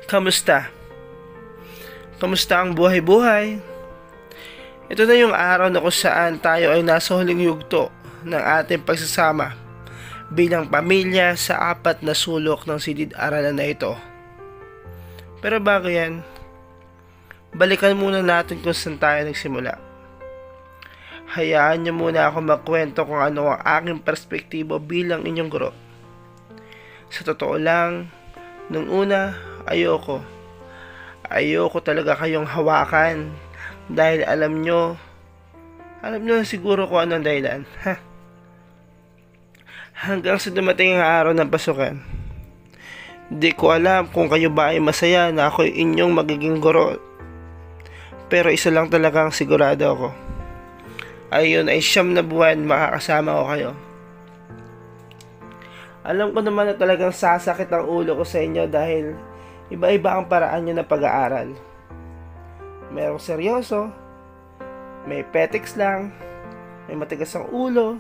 Kamusta? Kamusta ang buhay-buhay? Ito na yung araw na kung saan tayo ay nasa huling yugto ng ating pagsasama bilang pamilya sa apat na sulok ng silid-aralan na ito. Pero bago yan, balikan muna natin kung saan tayo nagsimula. Hayaan niyo muna ako magkwento kung ano ang aking perspektibo bilang inyong guro. Sa totoo lang, nung una, ayoko talaga kayong hawakan dahil alam nyo siguro kung anong dahilan. Hanggang sa dumating ang araw ng pasukan. Di ko alam kung kayo ba ay masaya na ako inyong magiging guro. Pero isa lang talagang sigurado ako. Ayun ay 9 na buwan makakasama ko kayo. Alam ko naman na talagang sasakit ang ulo ko sa inyo dahil iba-iba ang paraan nyo ng pag-aaral. Merong seryoso, may petiks lang, may matigas ang ulo,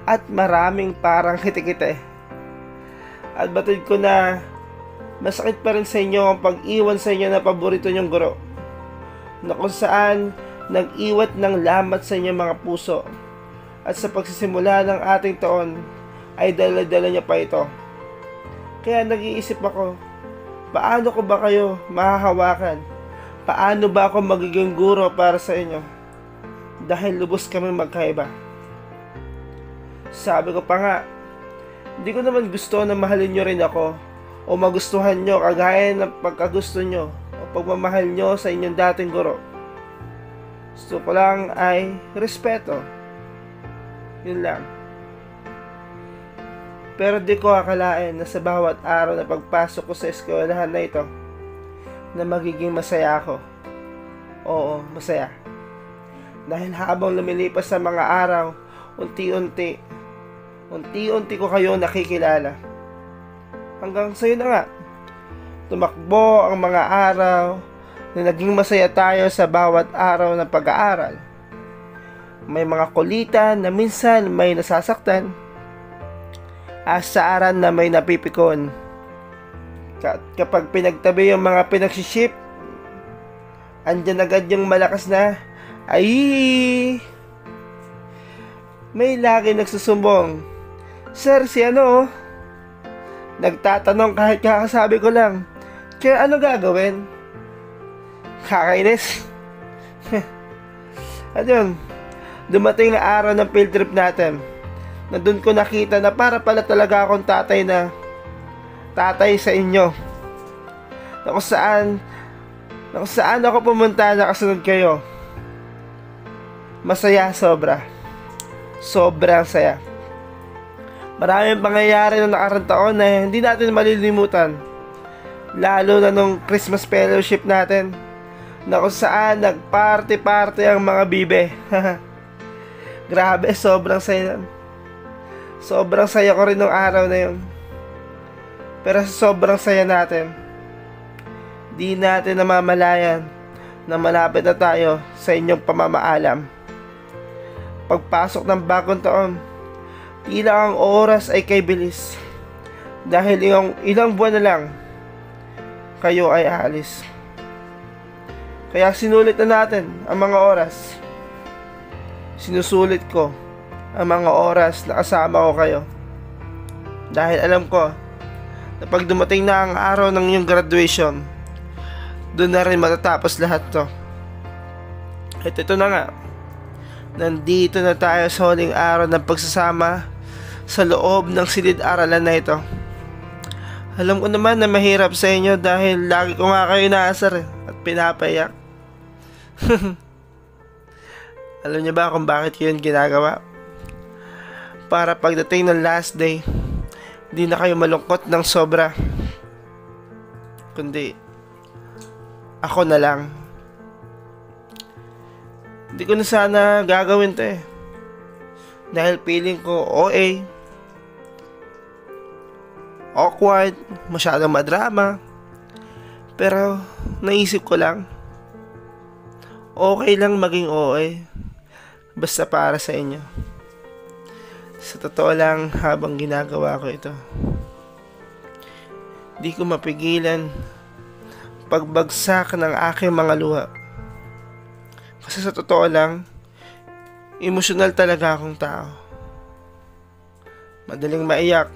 at maraming parang kiti-kiti. At batid ko na masakit pa rin sa inyo ang pag-iwan sa inyo na paborito nyong guro, na kung saan nag-iwat ng lamat sa inyong mga puso, at sa pagsisimula ng ating taon ay dala-dala niya pa ito. Kaya nag-iisip ako, paano ko ba kayo mahahawakan? Paano ba ako magiging guro para sa inyo? Dahil lubos kami magkaiba. Sabi ko pa nga, hindi ko naman gusto na mahalin nyo rin ako o magustuhan nyo kagaya ng pagkagusto nyo o pagmamahal nyo sa inyong dating guro. Gusto ko lang ay respeto. Yun lang. Pero di ko akalain na sa bawat araw na pagpasok ko sa eskwelahan na ito, na magiging masaya ako. Oo, masaya. Dahil habang lumilipas sa mga araw, unti-unti ko kayo nakikilala. Hanggang sa yun na nga, tumakbo ang mga araw na naging masaya tayo sa bawat araw ng pag-aaral. May mga kulitan na minsan may nasasaktan, asaran na may napipikon. Kapag pinagtabi yung mga pinagsiship, andyan agad yung malakas na ay may lagi nagsusumbong, "Sir, si ano?" Nagtatanong kahit kakasabi ko lang, "Kaya ano gagawin?" Kakainis. At yun, dumating na araw ng field trip natin, na dun ko nakita na para pala talaga akong tatay sa inyo. Na kung saan ako pumunta, nakasunod kayo. Masaya sobra. Sobrang saya. Maraming pangyayari na nakarang taon na hindi natin malilimutan. Lalo na nung Christmas fellowship natin, na kung saan nagparty-party ang mga bibe. Grabe, sobrang saya. Sobrang saya ko rin nung araw na yun. Pero sa sobrang saya natin, di natin namamalayan na malapit na tayo sa inyong pamamaalam. Pagpasok ng bagong taon, tila ang oras ay kay bilis. Dahil ilang buwan na lang, kayo ay aalis. Kaya sinulit na natin ang mga oras. Sinusulit ko ang mga oras na kasama ko kayo. Dahil alam ko na pag dumating na ang araw ng iyong graduation, doon na rin matatapos lahat to. At ito na nga, nandito na tayo sa huling araw ng pagsasama sa loob ng silid-aralan na ito. Alam ko naman na mahirap sa inyo dahil lagi ko nga kayo inaasar at pinapayak. Alam niyo ba kung bakit ko yun ginagawa? Para pagdating ng last day, di na kayo malungkot ng sobra, kundi ako na lang. Hindi ko na sana gagawin to dahil feeling ko OA, awkward, masyadong madrama. Pero naisip ko lang, okay lang maging OA basta para sa inyo. Sa totoo lang, habang ginagawa ko ito, di ko mapigilan pagbagsak ng aking mga luha. Kasi sa totoo lang, emosyonal talaga akong tao. Madaling maiyak.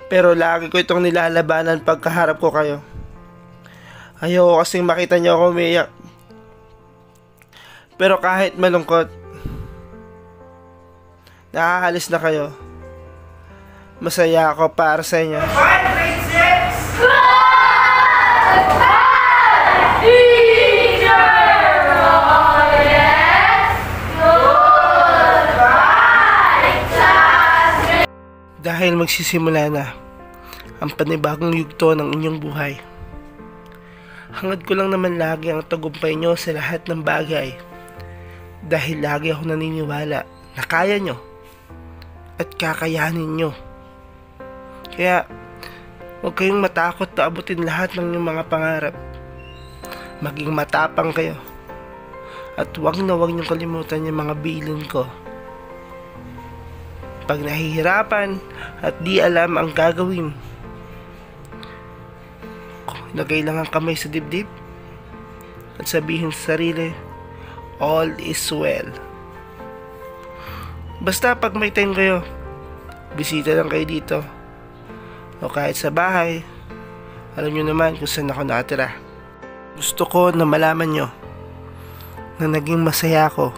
Pero lagi ko itong nilalabanan pagkaharap ko kayo. Ayoko kasing makita niyo ako umiiyak. Pero kahit malungkot, nakaalis na kayo, masaya ako para sa inyo. Dahil magsisimula na ang panibagong yugto ng inyong buhay. Hangad ko lang naman lagi ang tagumpay nyo sa lahat ng bagay. Dahil lagi ako naniniwala na kaya nyo at kakayanin nyo. Kaya huwag kayong matakot na abutin lahat ng inyong mga pangarap. Maging matapang kayo. At huwag na huwag nyo kalimutan yung mga bilin ko. Pag nahihirapan at di alam ang gagawin, lagay lang ang kamay sa dibdib at sabihin sa sarili, all is well. Basta pag may time kayo, bisita lang kayo dito o kahit sa bahay. Alam nyo naman kung saan ako nakatira. Gusto ko na malaman nyo na naging masaya ako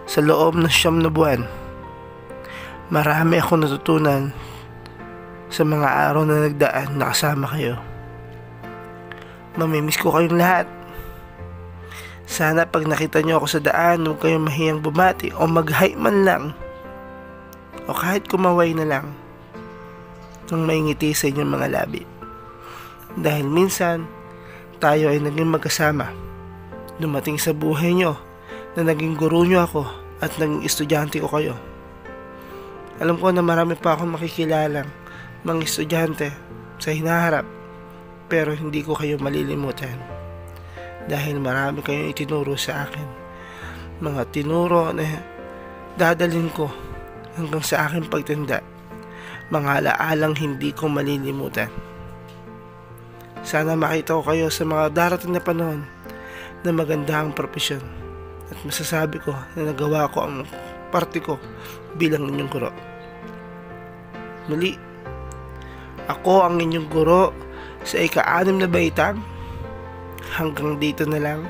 sa loob ng 9 na buwan. Marami akong natutunan sa mga araw na nagdaan na kasama kayo. Mamimiss ko kayong lahat. Sana pag nakita nyo ako sa daan, huwag kayong mahiyang bumati o mag-hi man lang. O kahit kumaway na lang nang maingiti sa inyong mga labi. Dahil minsan, tayo ay naging magkasama. Dumating sa buhay nyo na naging guro nyo ako at naging estudyante ko kayo. Alam ko na marami pa akong makikilalang mga estudyante sa hinaharap, pero hindi ko kayo malilimutan dahil marami kayong itinuro sa akin. Mga tinuro na dadalhin ko hanggang sa aking pagtanda, mga alaalang hindi ko malilimutan. Sana makita ko kayo sa mga darating na panahon na maganda ang propesyon at masasabi ko na nagawa ko ang parte ko bilang inyong guro. Muli, ako ang inyong guro sa ika-6 na baitang. Hanggang dito na lang.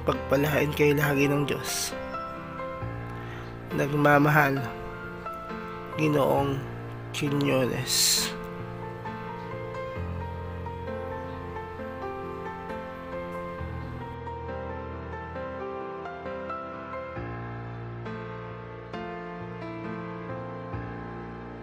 Pagpalain kayo lagi ng Diyos. Nagmamahal, Ginoong Quiñones.